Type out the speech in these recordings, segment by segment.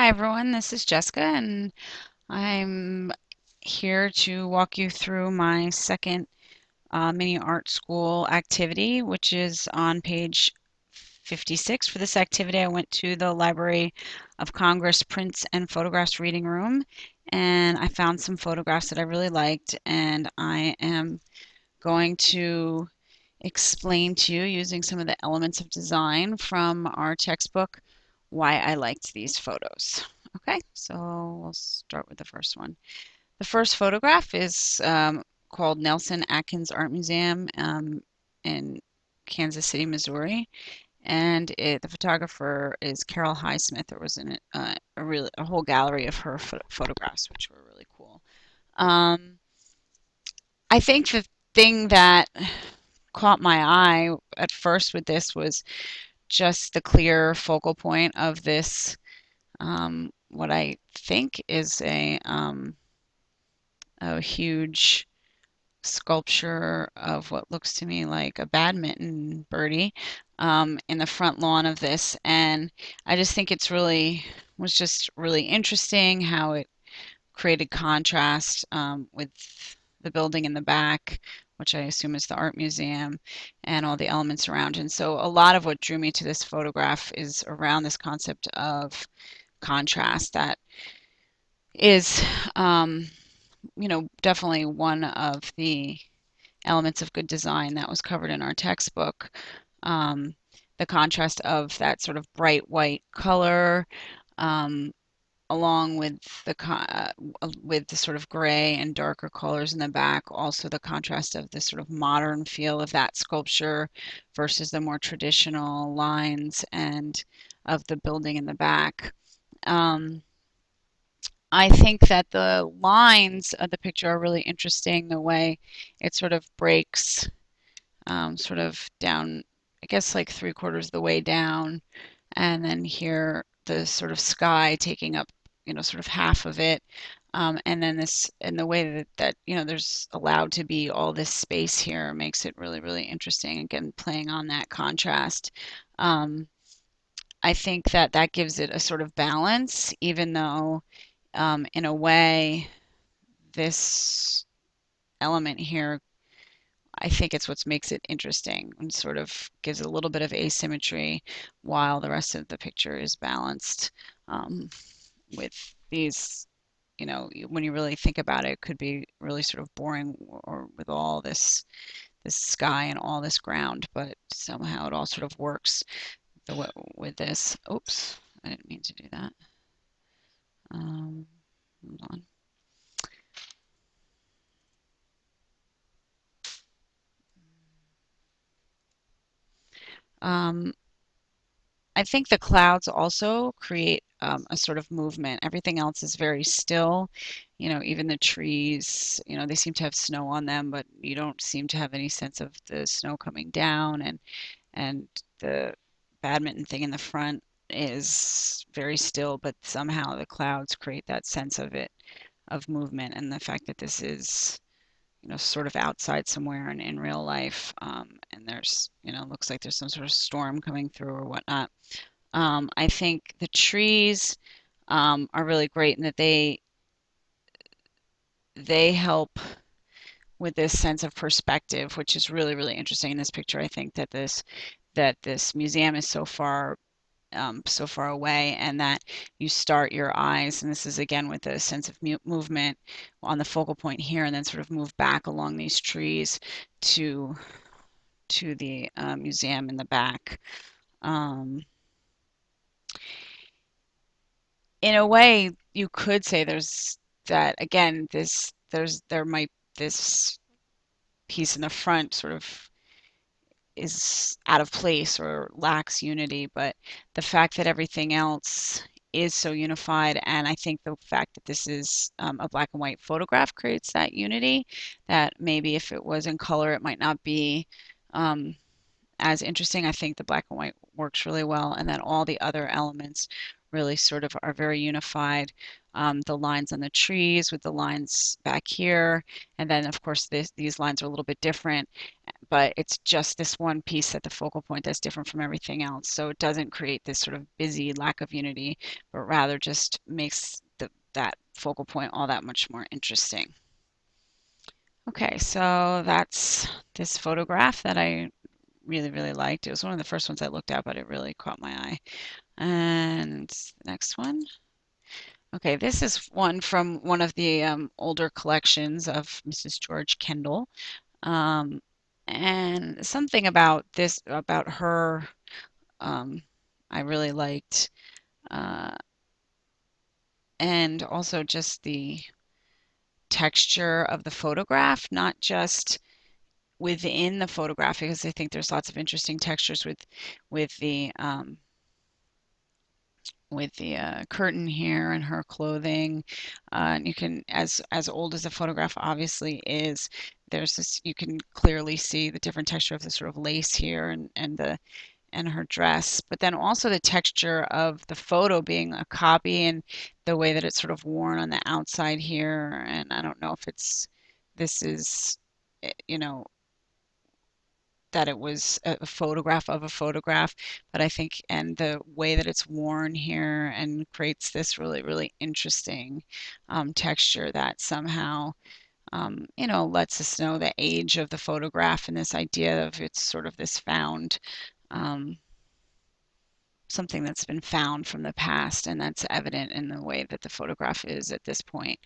Hi everyone, this is Jessica, and I'm here to walk you through my second mini art school activity, which is on page 56. For this activity, I went to the Library of Congress Prints and Photographs Reading Room, and I found some photographs that I really liked, and I am going to explain to you using some of the elements of design from our textbook why I liked these photos. Okay, so we'll start with the first one. The first photograph is called Nelson Atkins Art Museum in Kansas City, Missouri, and the photographer is Carol Highsmith. There was a whole gallery of her photographs, which were really cool. Um, I think the thing that caught my eye at first with this was just the clear focal point of this, what I think is a huge sculpture of what looks to me like a badminton birdie in the front lawn of this. And I just think was just really interesting how it created contrast with the building in the back, which I assume is the art museum, and all the elements around. And so a lot of what drew me to this photograph is around this concept of contrast that is, um, definitely one of the elements of good design that was covered in our textbook. Um, the contrast of that sort of bright white color, um, along with with the sort of gray and darker colors in the back, also the contrast of the sort of modern feel of that sculpture versus the more traditional lines and of the building in the back. Um, I think that the lines of the picture are really interesting, the way it sort of breaks sort of down, I guess like three-quarters of the way down, and then here the sort of sky taking up, sort of half of it. And then and the way that there's allowed to be all this space here makes it really, really interesting. Again, playing on that contrast. Um, I think that that gives it a sort of balance, even though, in a way, this element here, I think it's what makes it interesting and sort of gives it a little bit of asymmetry while the rest of the picture is balanced, with these, when you really think about it, it could be really sort of boring or with all this sky and all this ground, but somehow it all sort of works with this. Oops, I didn't mean to do that. Um, Hold on. Um, I think the clouds also create a sort of movement. Everything else is very still. Even the trees, they seem to have snow on them, but you don't seem to have any sense of the snow coming down. And the badminton thing in the front is very still, but somehow the clouds create that sense of it, of movement, and the fact that this is, sort of outside somewhere in real life, and there's, looks like there's some sort of storm coming through or whatnot. I think the trees are really great in that they help with this sense of perspective, which is really, really interesting in this picture. I think that this museum is so far away, and that you start your eyes, and this is again with a sense of movement on the focal point here, and then sort of move back along these trees to the museum in the back. Um, in a way, you could say there's that again. There might this piece in the front sort of is out of place or lacks unity, but the fact that everything else is so unified, and I think the fact that this is a black and white photograph creates that unity, that maybe if it was in color, it might not be um, as interesting. I think the black and white works really well, and that all the other elements really sort of are very unified. The lines on the trees with the lines back here, and then of course these lines are a little bit different, but it's just this one piece at the focal point that's different from everything else. So it doesn't create this sort of busy lack of unity, but rather just makes that focal point all that much more interesting. Okay, so that's this photograph that I really, really liked. It was one of the first ones I looked at, but it really caught my eye. And the next one. Okay, this is one from one of the older collections of Mrs. George Kendall. Um, and something about this, about her, um, I really liked. Uh, and also just the texture of the photograph, not just within the photograph, because I think there's lots of interesting textures with the curtain here and her clothing. And you can, as old as the photograph obviously is, there's this, you can clearly see the different texture of the sort of lace here and her dress, but then also the texture of the photo being a copy and the way that it's sort of worn on the outside here. And I don't know if this is, you know, that it was a photograph of a photograph, but I think, and the way that it's worn here and creates this really, really interesting texture that somehow, lets us know the age of the photograph and this idea of it's sort of this found, um, something that's been found from the past, and that's evident in the way that the photograph is at this point.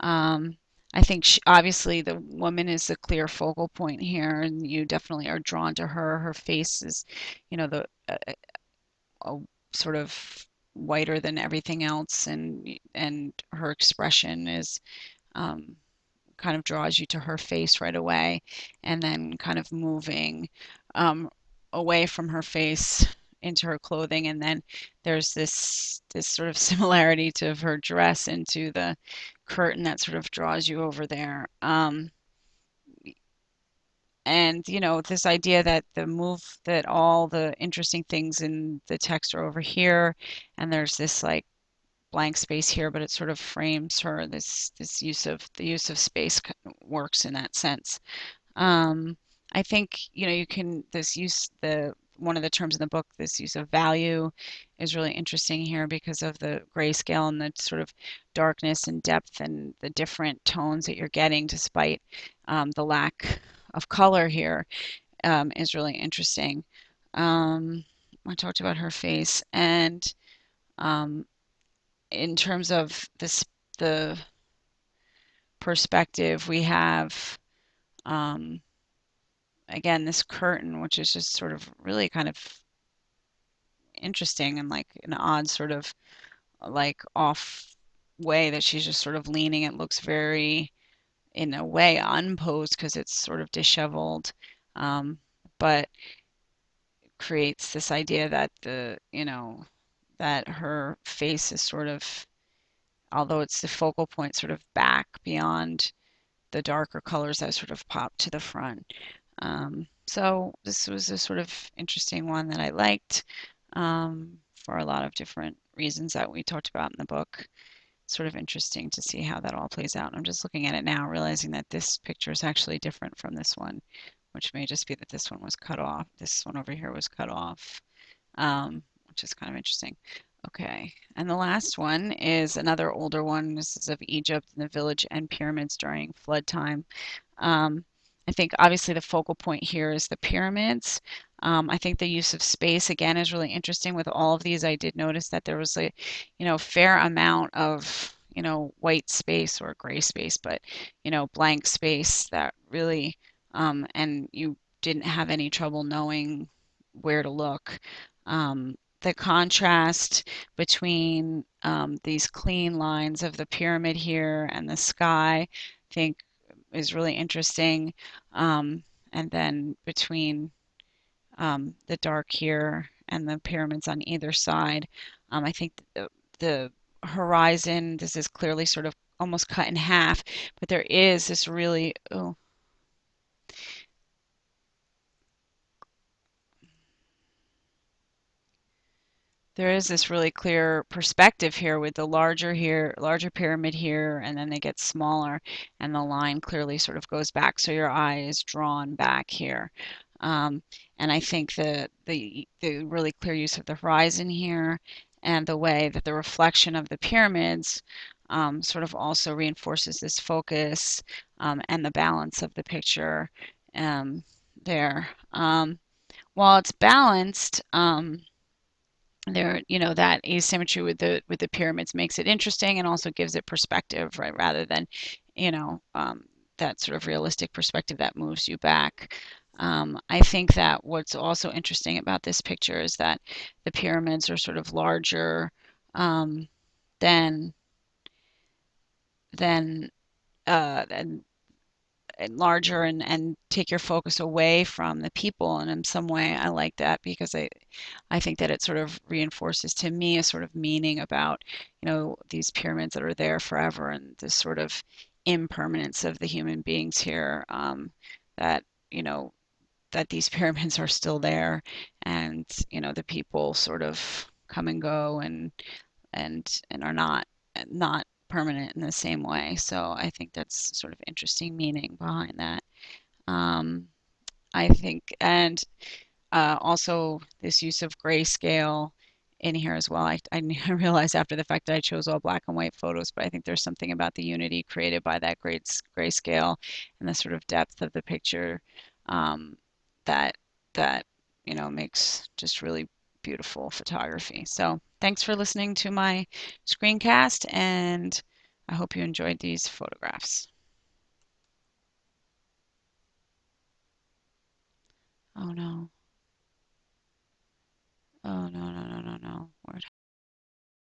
Um, I think obviously the woman is the clear focal point here, and you definitely are drawn to her. Her face is, the a sort of whiter than everything else, and her expression is, um, kind of draws you to her face right away, and then kind of moving um, away from her face into her clothing, and then there's this sort of similarity to her dress into the curtain that sort of draws you over there. And this idea that that all the interesting things in the text are over here, and there's this like blank space here, but it sort of frames her. This use of space works in that sense. Um, I think, you can, this use, the one of the terms in the book, this use of value is really interesting here because of the grayscale and the sort of darkness and depth and the different tones that you're getting despite the lack of color here, is really interesting. Um, I talked about her face, and um, in terms of the perspective, we have, um, again, this curtain, which is just sort of really kind of interesting and like an odd sort of like off way that she's just sort of leaning. It looks very, in a way, unposed because it's sort of disheveled, but creates this idea that that her face is sort of, although it's the focal point, sort of back beyond the darker colors that sort of pop to the front. So this was a sort of interesting one that I liked, for a lot of different reasons that we talked about in the book. Sort of interesting to see how that all plays out. I'm just looking at it now, realizing that this picture is actually different from this one, which may just be that this one was cut off. This one over here was cut off, which is kind of interesting. Okay, and the last one is another older one. This is of Egypt and the village and pyramids during flood time. Um, I think obviously the focal point here is the pyramids. I think the use of space again is really interesting with all of these. I did notice that there was a, fair amount of, white space or gray space, but, blank space that really, and you didn't have any trouble knowing where to look. The contrast between these clean lines of the pyramid here and the sky, I think is really interesting. And then between the dark here and the pyramids on either side, I think the horizon, this is clearly sort of almost cut in half, but there is this really, oh, There is this really clear perspective here with the larger pyramid here, and then they get smaller, and the line clearly sort of goes back, so your eye is drawn back here. Um, and I think the really clear use of the horizon here and the way that the reflection of the pyramids sort of also reinforces this focus and the balance of the picture there. While it's balanced, there, that asymmetry with the pyramids makes it interesting and also gives it perspective, right? Rather than, you know, um, that sort of realistic perspective that moves you back. I think that what's also interesting about this picture is that the pyramids are sort of larger um, than than than and larger and take your focus away from the people. And in some way, I like that because I think that it sort of reinforces to me a sort of meaning about, these pyramids that are there forever and this sort of impermanence of the human beings here. That, you know, that these pyramids are still there and, the people sort of come and go and are not permanent in the same way. So I think that's sort of interesting meaning behind that. Um, I think, and also this use of grayscale in here as well. I realized after the fact that I chose all black and white photos, but I think there's something about the unity created by that great grayscale and the sort of depth of the picture um, that that makes just really beautiful photography. So thanks for listening to my screencast, and I hope you enjoyed these photographs. Oh no. Oh no, no, no, no, no. Where